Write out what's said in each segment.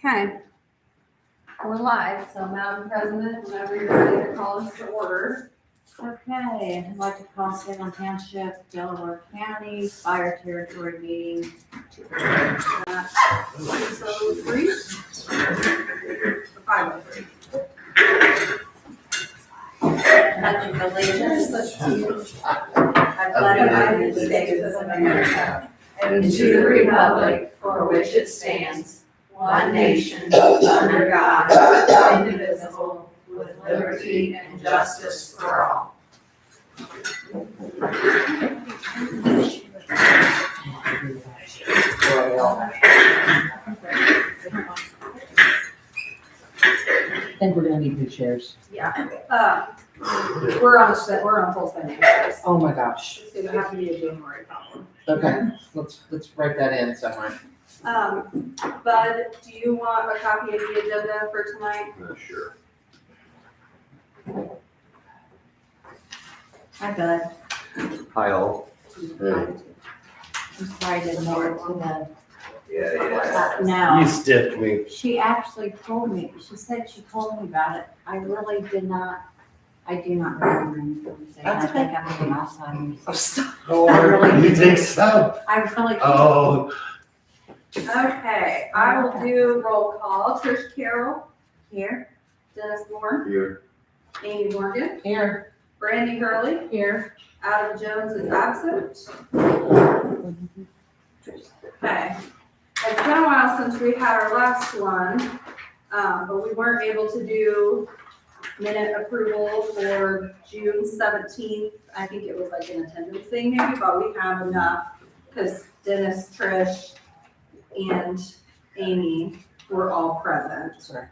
Okay. We're live, so Madam President, whenever you're ready to call us to order. Okay, I'd like to call Salem Township, Delaware County Fire Territory meeting to order. So 3? 503. Pledge of allegiance to the United States of America and to the republic for which it stands, one nation, under God, indivisible, with liberty and justice for all. I think we're gonna need new chairs. Yeah. We're on full spending. It's Oh my gosh. gonna have to be a January problem. Okay, let's write that in somewhere. Bud, do you want a copy of the agenda for tonight? Sure. Hi, Bud. Hi all. I'm sorry I didn't know it to Yeah. the, now. stiffed me. She actually told me, she said she told me about it. I really did not, I do not remember any conversation. I That's think I'm from Alzheimer's. Oh, stop. Oh, you think so? I really. Oh, Okay, I will do roll call. Trish Carroll, Here, Dennis Moore, here. Amy Morgan, Here. Brandy Hurley, here. Adam Jones is absent. Okay. It's been a while since we had our last one, but we weren't able to do minute approval for June 17th. I think it was like an attendance thing maybe, but we have enough because Dennis, Trish, and Amy were all present. Sorry.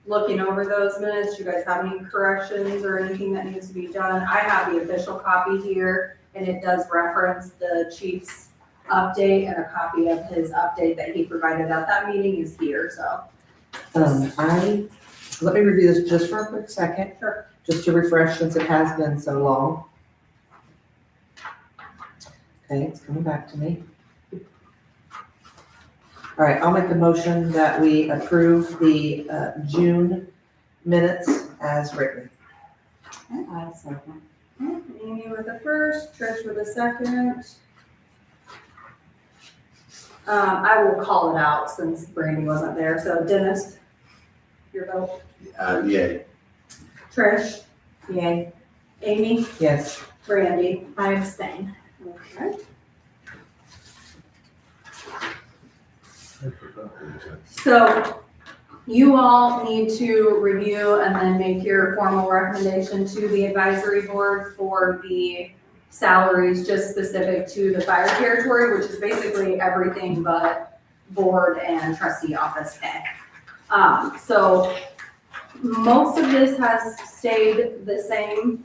Looking over those minutes, you guys have any corrections or anything that needs to be done? I have the official copy here, and it does reference the chief's update, and a copy of his update that he provided at that meeting is here, so. Let me review this just for a quick second. Sure. Just to refresh since it has been so long. Okay, it's coming back to me. All right, I'll make a motion that we approve the June minutes as written. I second. Amy with the first, Trish with the second. I will call it out since Brandy wasn't there, so Dennis, your vote. Yeah. Trish, Yay. Amy, Yes. Brandy. I abstain. Okay. So you all need to review and then make your formal recommendation to the advisory board for the salaries just specific to the fire territory, which is basically everything but board and trustee office pay. So most of this has stayed the same.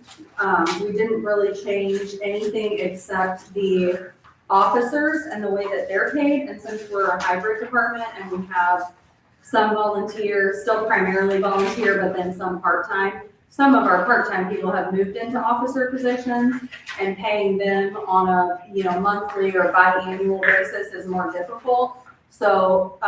We didn't really change anything except the officers and the way that they're paid. And since we're a hybrid department and we have some volunteer, still primarily volunteer, but then some part-time, some of our part-time people have moved into officer positions, and paying them on a, monthly or biannual basis is more difficult. So,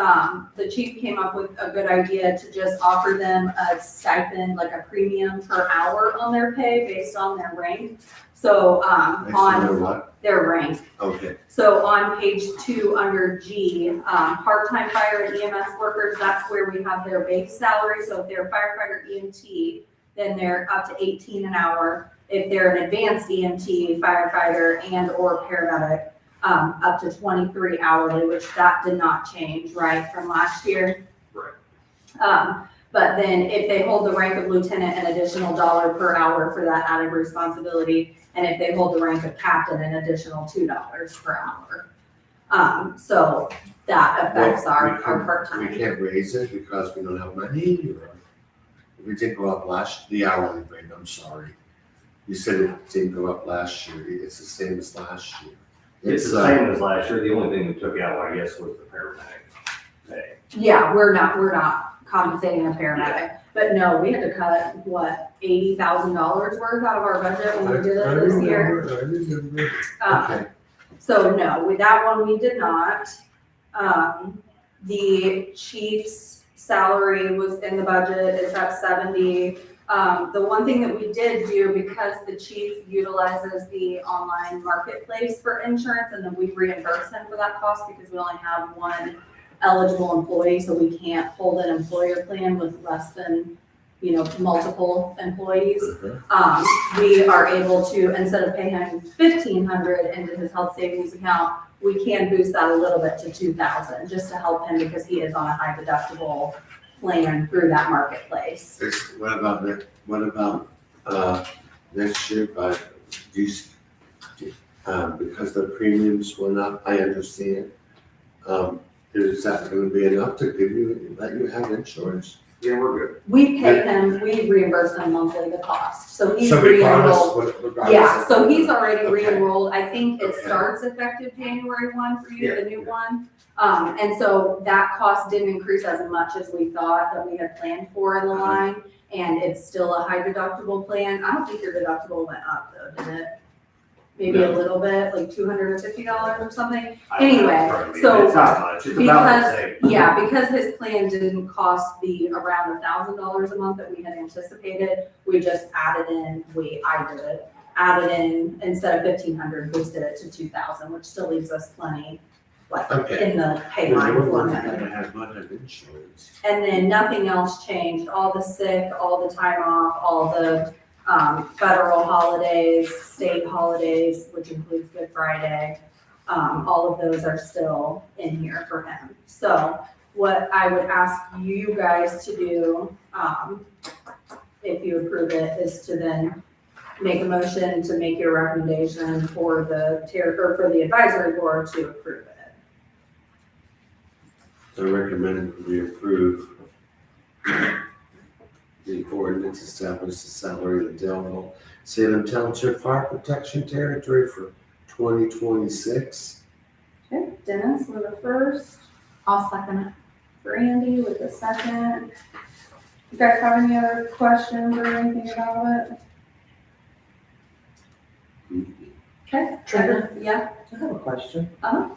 the chief came up with a good idea to just offer them a stipend, like a premium per hour on their pay based on their rank. So, on What? their rank. Okay. So on page 2 under G, part-time fire and EMS workers, that's where we have their base salary. So if they're firefighter EMT, then they're up to 18 an hour. If they're an advanced EMT, firefighter and or paramedic, up to 23 hourly, which that did not change, right, from last year. Right. But then if they hold the rank of lieutenant, an additional $1 per hour for that added responsibility. And if they hold the rank of captain, an additional $2 per hour. So that affects our part-time. We can't raise it because we don't have money, or we didn't go up the hourly rate, I'm sorry. You said it didn't go up last year, it's the same as last year. It's the same as last year, the only thing we took out, I guess, was the paramedic pay. Yeah, we're not compensating a paramedic, but no, we had to cut, what, $80,000 worth out of our budget when we did it this year. I remember. So no, with that one, we did not. The chief's salary was in the budget, it's at 70. The one thing that we did do, because the chief utilizes the online marketplace for insurance, and then we reimburse him for that cost because we only have one eligible employee, so we can't hold an employer plan with less than, multiple employees. We are able to, instead of paying him $1,500 into his health savings account, we can boost that a little bit to $2,000, just to help him because he is on a high deductible plan through that marketplace. What about next year, but because the premiums went up, I understand. Is that gonna be enough to let you have insurance? Yeah, we're good. We pay him, we reimburse him monthly the cost, so he's So re-enrolled. regardless Yeah, of- so he's already Okay. re-enrolled, I think it Okay. starts effective January 1 for you, the new Yeah. one. And so that cost didn't increase as much as we thought that we had planned for in the line, and it's still a high deductible plan. I don't think your deductible went up though, did it? Maybe a No. little bit, like $250 or something. I- Anyway, I- so It's not much, it's about the because, same. yeah, because his plan didn't cost around $1,000 a month that we had anticipated, we just added in, I did it, added in, instead of 1,500, boosted it to 2,000, which still leaves us plenty, Okay. in the pay Well, line you're for not him. gonna have much of insurance. And then nothing else changed, all the sick, all the time off, all the federal holidays, state holidays, which includes Good Friday, all of those are still in here for him. So what I would ask you guys to do, if you approve it, is to then make a motion to make your recommendation for for the advisory board to approve it. I recommend that we approve the ordinance establish the salary of the Daleville-Salem Township Fire Protection Territory for 2026. Okay, Dennis with the first. I'll second it. Brandy with the second. You guys have any other questions or anything about it? Okay. Trina? Yeah, I have a question. Uh-huh.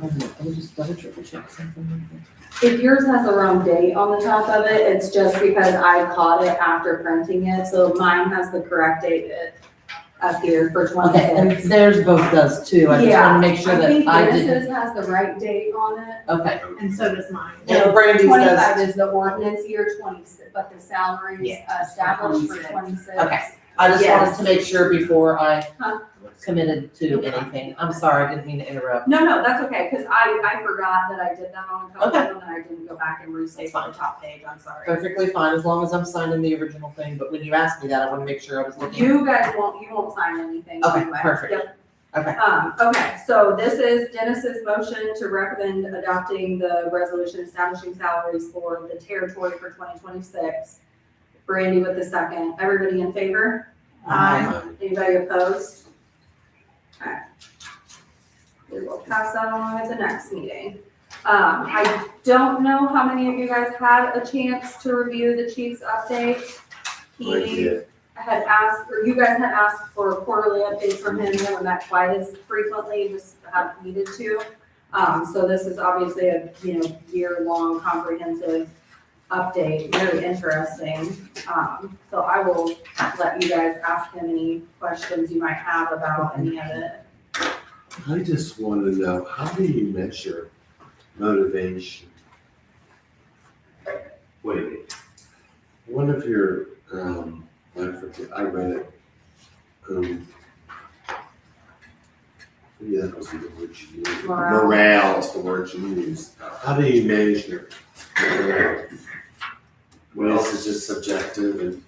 Let me just double triple check something. if yours has the wrong date on the top of it, it's just because I caught it after printing it, so mine has the correct date up here for Okay, and 26. theirs both does too. I just Yeah, want to make sure I that think I didn't. Dennis's has the right date on it. Okay, And so does mine. and Brandy's Twenty-five does. is the ordinance year, 26, but the salary's Yeah. established for 26. 26. Okay. I just wanted Yes. to make sure before I Huh? committed to anything. I'm sorry, I didn't mean to interrupt. No, that's okay, because I forgot that I did that on a couple Okay. of them, and I didn't go back and resave on the top page, I'm sorry. Perfectly fine, as long as I'm signing the original thing, but when you asked me that, I want to make sure I was looking. You guys won't sign anything Okay, anyway. perfect. Yep. Okay. Okay, so this is Dennis's motion to recommend adopting the resolution establishing salaries for the territory for 2026. Brandy with the second. Everybody in favor? Anybody opposed? Okay. We will pass that along at the next meeting. I don't know how many of you guys had a chance to review the chief's update. I He did. had asked, or you guys had asked for quarterly updates from him. We haven't met quite as frequently, just haven't needed to. So this is obviously a, year-long comprehensive update, very interesting. So I will let you guys ask him any questions you might have about any of it. I just want to know, how do you measure motivation? What do you mean? One of your, I read it. Yeah, that was the word you used. Morale. Morale is the word you used. How do you measure? Well, this is just subjective and,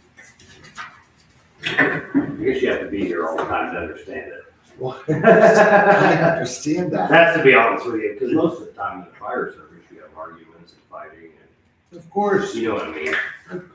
I guess you have to be here all the time to understand it. well, I understand that. That's to be honest with you, because most of the time in the fire service, you have arguments and fighting, Of course, and you know what I mean.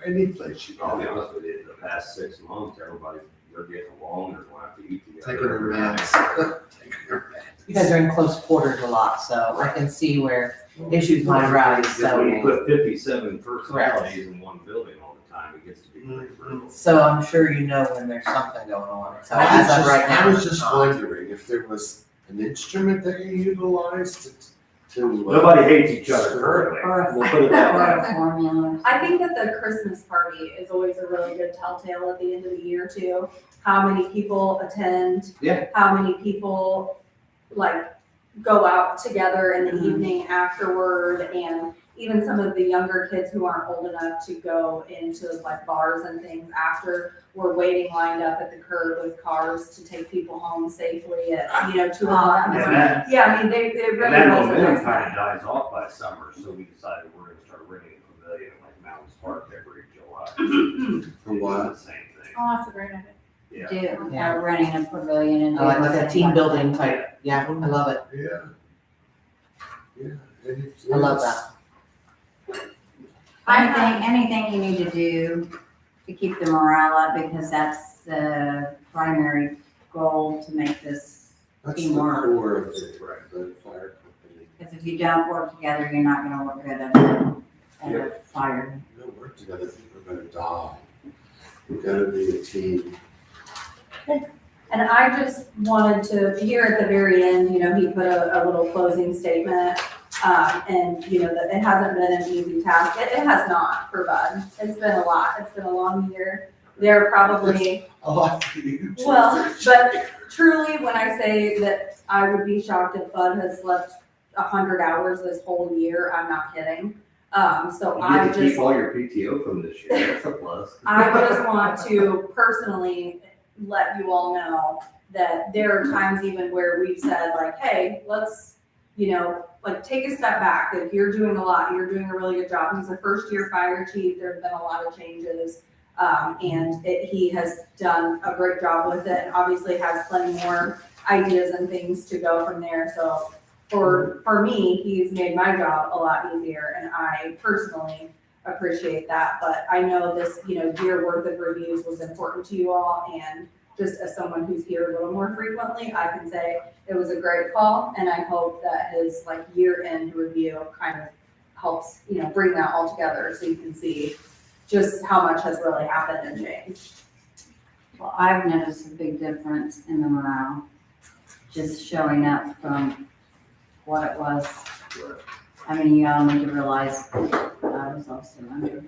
any place you I'll be go. honest with you, the past 6 months, they're getting along, they're going out to eat together. Taking their naps. Taking their naps. You guys are in close quarters a lot, so I can see where issues might arise, Because when you so. put 57 personalities in one building all the time, it gets to be pretty brutal. So I'm sure you know when there's something going on, so I as of right now. was it's just not. wondering if there was an instrument that you utilized to. Nobody hates each other currently. Or We'll put it that way. a formula. I think that the Christmas party is always a really good telltale at the end of the year too. How many people attend? Yeah. How many people like go out together in the Mhm. evening afterward, and even some of the younger kids who aren't old enough to go into like bars and things after, were waiting lined up at the curb with cars to take people home safely at, 2:00. And that, Yeah, I mean, they really and that was a momentum nice kind of night. dies off by summer, so we decided we're gonna start renting a pavilion like Mountains Park every July. For what? The same thing, Oh, that's a great idea. yeah. Do, Yeah. renting a pavilion and. I like doing a team something building like type, yeah, I love it, Yeah. Yeah. I love that. Anything you need to do to keep the morale up, because that's the primary goal, to make this, That's the Teamwork. core of the fire company. because if you don't work together, you're not gonna look good at a fire. We don't work together, people are gonna die. We've gotta be a team. And I just wanted to, here at the very end, he put a little closing statement. And, that it hasn't been an easy task. It has not for Bud. It's been a lot. It's been a long year. There are probably, A lot for you too. well, but truly, when I say that I would be shocked if Bud has slept 100 hours this whole year, I'm not kidding. So You I get to keep just, all your PTO from this year, that's a plus. I just want to personally let you all know that there are times even where we've said like, hey, let's, take a step back. If you're doing a lot, you're doing a really good job. He's a first-year fire chief. There have been a lot of changes. And he has done a great job with it, and obviously has plenty more ideas and things to go from there. So for me, he's made my job a lot easier, and I personally appreciate that. But I know this, year worth of reviews was important to you all, and just as someone who's here a little more frequently, I can say it was a great call, and I hope that his year-end review kind of helps, bring that all together so you can see just how much has really happened and changed. Well, I've noticed a big difference in the morale, just showing up from what it was. I mean, you all need to realize I was also under.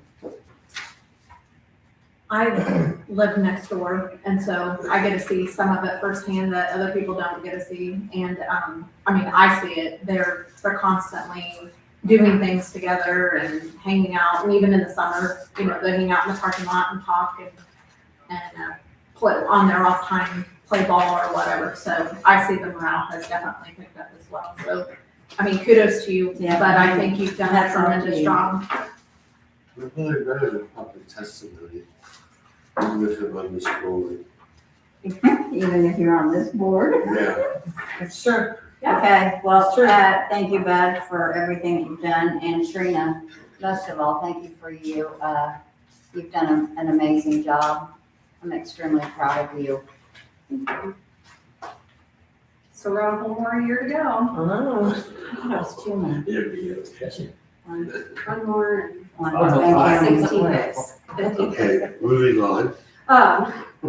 I live next door, and so I get to see some of it firsthand that other people don't get to see. And I see it. They're constantly doing things together and hanging out, and even in the summer, they hang out in the parking lot and talk and play on their off time, play ball or whatever. So I see the morale has definitely picked up as well. So kudos to you, Yeah. but I think you've done a That's all tremendous to you. job. We're really better than public testimony. Even if I'm on this board. Even if you're on this board. Yeah. Sure. Okay, well, Sure. thank you, Bud, for everything you've done, and Trina, most of all, thank you for you. You've done an amazing job. I'm extremely proud of you. So we're on one more year to go. Oh, That's 2 months. It'd be okay. One more, Thank you. 16 days. 15 days. Okay, moving on.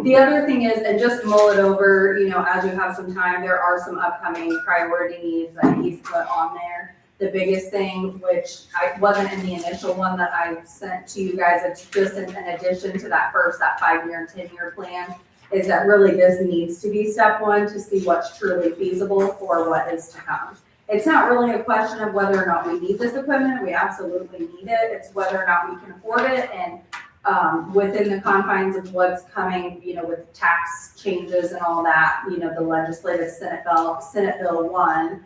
The other thing is, and just mull it over, as you have some time, there are some upcoming priority needs that he's put on there. The biggest thing, which wasn't in the initial one that I sent to you guys, it's just in addition to that 5-year and 10-year plan, is that really this needs to be step one to see what's truly feasible for what is to come. It's not really a question of whether or not we need this equipment. We absolutely need it. It's whether or not we can afford it, and within the confines of what's coming, with tax changes and all that, the legislative Senate Bill 1.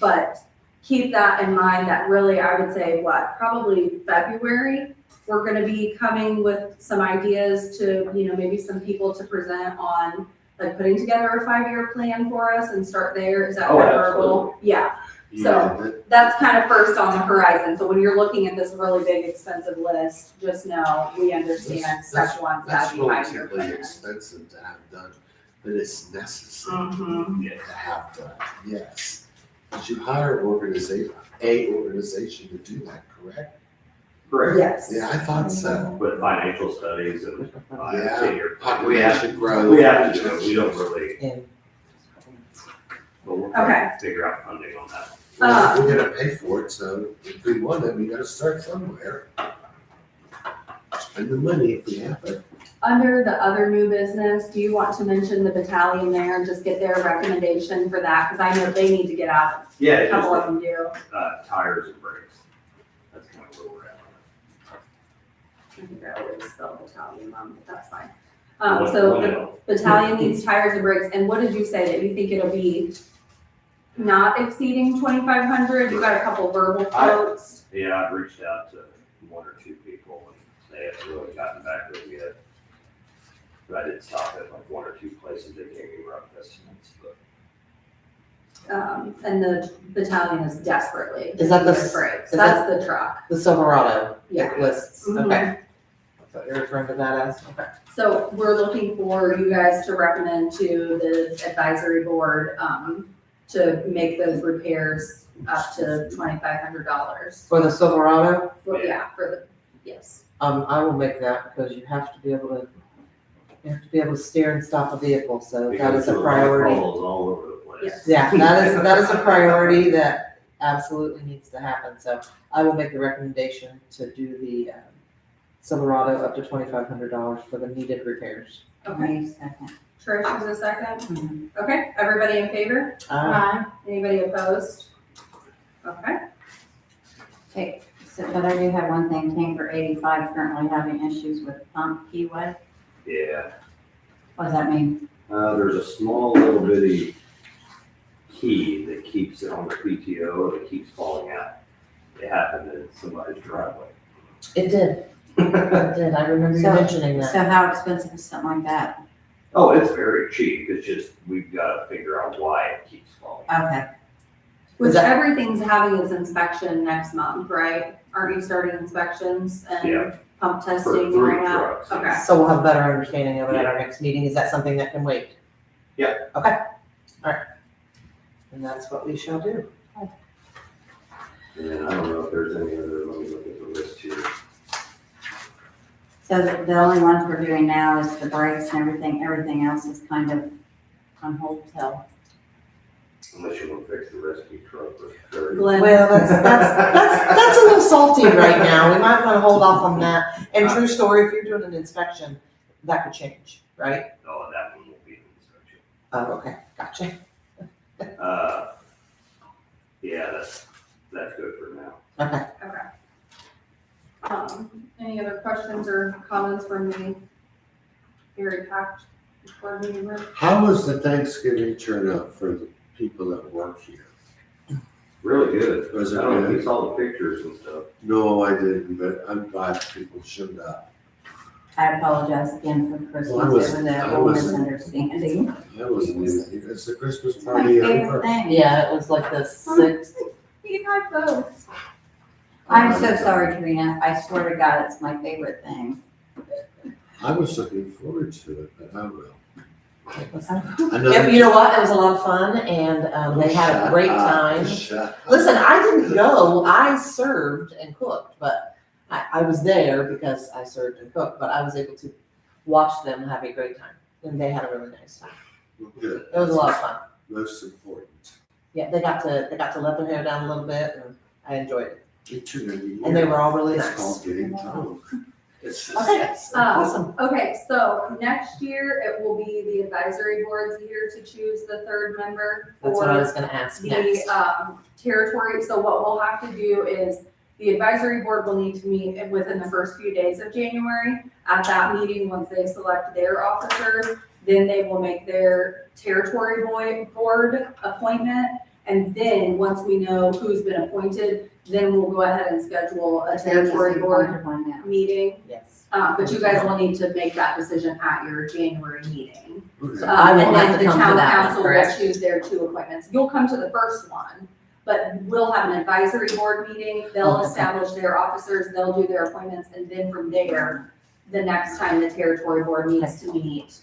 But keep that in mind that really, I would say, probably February, we're gonna be coming with some ideas to, maybe some people to present on putting together a 5-year plan for us and start there. Is that Oh, favorable? Yeah. So- Yeah, That's kind of first on the horizon. So when you're looking at this really big, expensive list, just know we understand step one, that's that'd be 5-year relatively plan. expensive to have done, but it's necessary Mhm. to have done, yes. Did you hire an organization to do that, correct? Correct. Yes. Yeah, I thought so. With financial studies and, Yeah, senior. population growth. We have to do it, we don't really, And but we'll Okay. figure out funding on that. We're gonna pay for it, so if we want it, we gotta start somewhere. Spend the money if we have it. Under the other new business, do you want to mention the battalion there and just get their recommendation for that? Because I know they need to get out, Yeah, a it's couple of just, them do. tires and brakes. That's kind of where we're at. I think I always spell battalion wrong, but that's fine. One- So one the L. battalion needs tires and brakes, and what did you say, that you think it'll be not exceeding 2,500? You got a couple verbal quotes. Yeah, I've reached out to one or two people and they haven't really gotten back with me yet. But I did stop at like one or two places that gave me rough estimates, but. And the battalion is desperately. Is that the- needing brakes. is that- That's the truck. The Silverado Yeah. lists, Mhm. okay. I thought you were referring to that as, okay. So we're looking for you guys to recommend to the advisory board, to make those repairs up to $2,500. For the Silverado, Well, yeah, for the, yes. I will make that because you have to be able to steer and stop a vehicle, so that Because is a the priority. light bulbs all over the place. Yes. Yeah, that is a priority that absolutely needs to happen, so I will make the recommendation to do the Silverado up to $2,500 for the needed repairs. Okay, Second. Trish is a second. Mhm. Okay, everybody in favor? Uh, Anybody opposed? Okay, Okay, so, but I do have one thing, tanker 85 currently having issues with pump keyway. Yeah, What does that mean? there's a small little bitty key that keeps it on the PTO that keeps falling out. It happened in somebody's driveway. It did, it did, I remember you So- mentioning that. So how expensive is something like that? Oh, it's very cheap. It's just, we've got to figure out why it keeps falling. Okay, which that- everything's having its inspection next month, right? Aren't you starting inspections and Yeah. pump For testing and all 3 that? trucks. Okay, So we'll have a better understanding of it at our next meeting, is that something that can wait? Yeah. Okay, alright. And that's what we shall do. And I don't know if there's any other, let me look at the list here. so the only ones we're doing now is the brakes and everything else is kind of on hold till. Unless you want to fix the rescue truck or third. Glenn, Well, that's a little salty right now, we might wanna hold off on that. And true story, if you're doing an inspection, that could change, right? Oh, that one will be an inspection. Oh, okay, gotcha. Yeah, that's good for now. Okay. any other questions or comments from the very packed board meeting room? How was the Thanksgiving turnout for the people that work here? Really good. Was it I don't know if good? you saw the pictures and stuff. No, I didn't, but I'm glad people showed up. I apologize again for Christmas, Well, I was- it was a I whole was- misunderstanding. I wasn't even, it's the Christmas It's my party favorite over. thing. Yeah, it was like the 6th. You can have both. I'm so sorry, Karina, I swear to God, it's my favorite thing. I was looking forward to it, but I will. Yeah, Another- you know what, it was a lot of fun, and they had a great Shut up, time. shut up. Listen, I didn't go, I served and cooked, but I was there because I served and cooked, but I was able to watch them have a great time, and they had a really nice time. Good. It was a lot of fun. Most important. Yeah, they got to let their hair down a little bit, and I enjoyed it. It took every year. And they were all really It's nice. called getting drunk. It's Okay, awesome. Okay, so next year it will be the advisory board's year to choose the third member That's what I for was gonna ask the, next. territory. So what we'll have to do is the advisory board will need to meet within the first few days of January. At that meeting, once they select their officers, then they will make their territory board appointment. And then, once we know who's been appointed, then we'll go ahead and schedule a territory board One now. meeting. Yes. But you guys will need to make that decision at your January meeting. Okay. I will And have then to the come to town that one, council will correct? choose their 2 appointments. You'll come to the first one, but we'll have an advisory board meeting. They'll Okay. establish their officers, they'll do their appointments, and then from there, the next time the territory board needs to meet,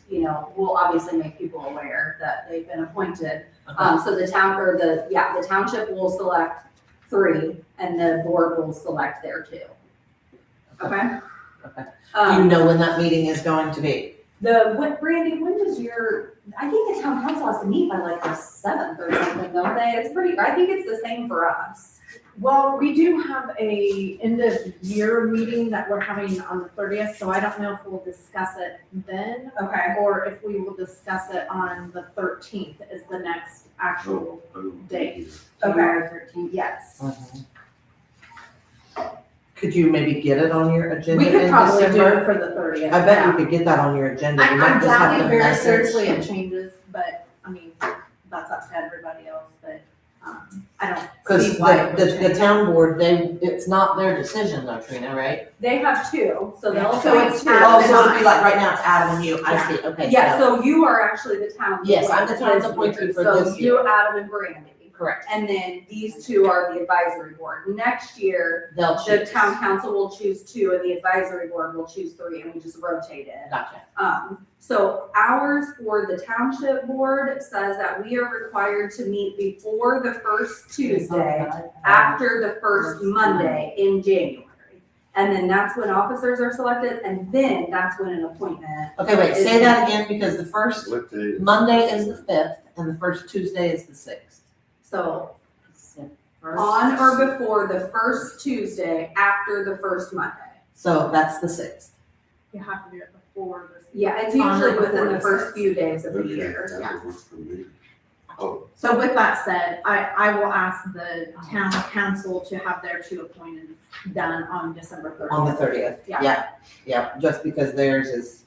we'll obviously make people aware that they've been appointed. So the township will select 3, and the board will select their 2. Okay? Okay. Do you know when that meeting is going to be? Brandy, when does I think the town council has to meet by like the 7th or something, don't they? It's I think it's the same for us. Well, we do have a end of year meeting that we're having on the 30th, so I don't know if we'll discuss it then Okay. or if we will discuss it on the 13th is the next actual date. Okay. 13th. Yes. Mhm. Could you maybe get it on your agenda We could in probably do it December? for the 30th. I bet yeah. you could get that on your agenda. You might I'm just have doubting to very message. seriously it changes, but I mean, that's up to everybody else, but I don't Cause see why it would the change. town board, it's not their decision though, Trina, right? They have two, so they'll So appoint it's two. Adam Oh, so it'd be and like right now it's Adam and you, I Yeah. see, okay, Yeah, so, so you are actually the town's. Yes, I'm the town's appointee appointee for So this you, Adam and Brandy. correct, And then these two are the advisory board. Next year, they'll the choose. town council will choose 2 and the advisory board will choose 3 and we just rotate it. Gotcha, So ours for the township board says that we are required to meet before the first Tuesday, after the first Monday in January. And then that's when officers are selected, and then that's when an appointment. okay, wait, say that again, because the first What day? Monday is the 5th, and the first Tuesday is the 6th. So on or before the first Tuesday, after the first Monday. So that's the 6th. You have to do it before this. Yeah, it's On or usually within before the the first sixth. few days of the Okay, year. that works for me. Oh, So with that said, I will ask the town council to have their 2 appointments done on December 30th. On the 30th, Yeah. yeah, just because theirs is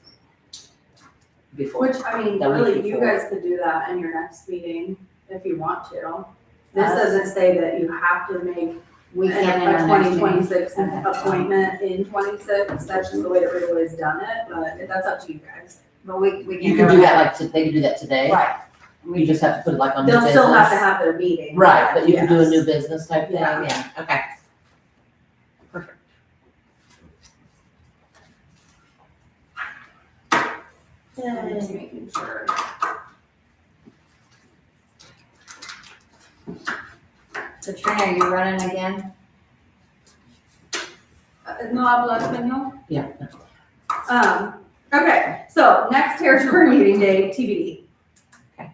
before. Which, I mean, That week really, you before. guys could do that in your next meeting if you want to. This doesn't say that you have to make We a can in our next 2026 meeting. Okay. appointment in 26. That's just the way that we've always done it, but that's up to you guys. But we can. You can do that like, they can do that today. Right. You just have to put it like on new They'll business. still have to have their meeting. Right, but you can do a yes. new business type thing, Yeah. yeah, okay. Perfect. Just making sure. So Trina, are you running again? No habla español? Yeah. Okay, so next territory meeting day, TBD. Okay.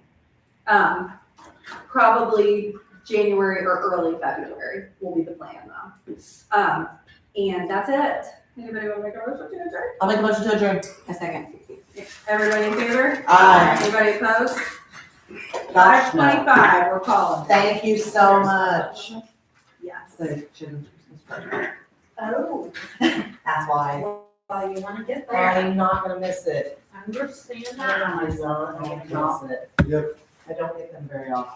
Probably January or early February will be the plan though. And that's it. Anybody want to make a motion to adjourn? I'll make a motion to adjourn. A second. Everybody in favor? Aye. Anybody opposed? Gosh, no. 5:25, we're calling. Thank you so much. Yes. Oh. That's why. Well, you wanna get there. I'm not gonna miss it. Understand I don't miss it. Yep. I don't get them very often.